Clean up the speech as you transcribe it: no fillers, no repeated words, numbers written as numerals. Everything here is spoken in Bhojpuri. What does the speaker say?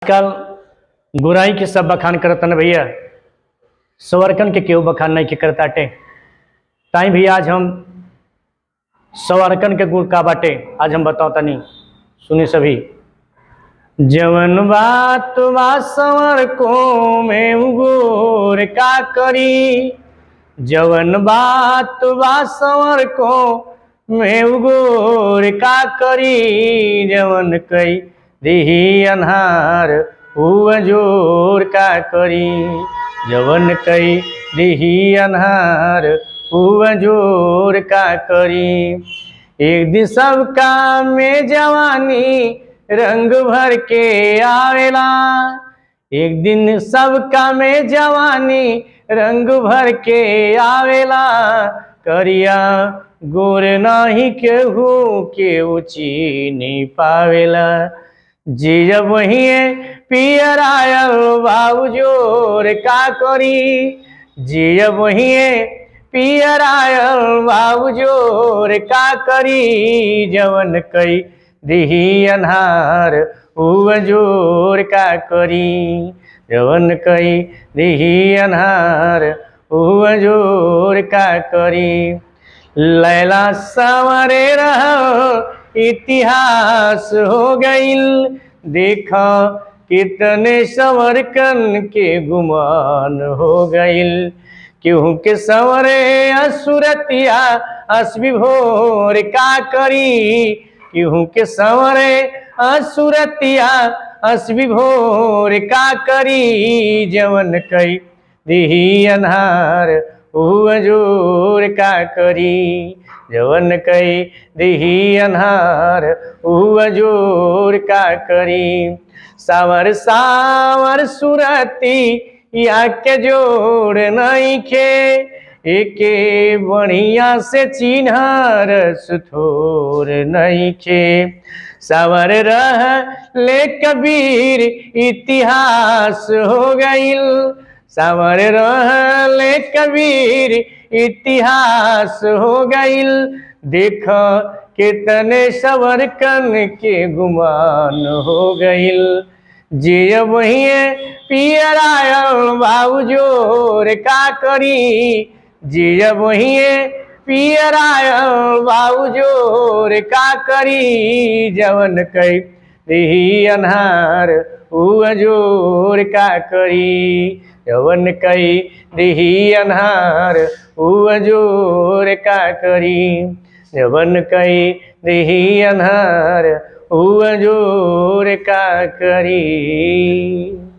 आजकल गुराई के सब बखान करतन भैया, सवरकन के केहू बखान नहीं के करताटे। ताई भी आज हम सवरकन के गुण का बाटे आज हम बताओ तनी, सुनी सभी। जवन बात बा संवर को में उगोर का करी, जवन बात बा संवर को में उगोर का करी, जवन कई देही अन्हार हुआ जोर का करी, जवन कई देही अन्हार हुआ जोर का करी। एक दिन सबका में जवानी रंग भर के आवेला, एक दिन सबका में जवानी रंग भर के आवेला, करिया गोर नाही केहू केहू चीनी पावेला। जिया वही पियर आयल बाबू जोर का करी, जिया वही पियर आयल बाबू जोर का करी, जवन कई देही अन्हार हुआ जोर का करी, जवन कई देही अन्हार हुआ जोर का करी। लैला संवरे रहो इतिहास हो गईल, देखा कितने संवरकन के गुमान हो गईल, क्यों के संवरे असुरतिया असविभोर का करी, क्यों के संवरे असुरतिया असविभोर का करी, जवन कई देही अन्हार हुआ जोर का करी, जवन कई देही अन्हार हुआ जोर का करी। सावर सावर सुरती या के जोड़ नहीं खे, एके बढ़िया से चिन्हार सुथोर नहीं खे। सावर रह ले कबीर इतिहास हो गईल, सावर रह ले कबीर इतिहास हो गईल, देखा कितने सवरकन के गुमान हो गईल। जिया वही पियर आयल बाबू जोर का करी, जिया वही पियर आयल बाबू जोर का करी, जवन कई देही अन्हार हुआ जोर का करी, जवन कई देही अन्हार हुआ जोर का करी, जवन कई देही अन्हार हुआ जोर का करी।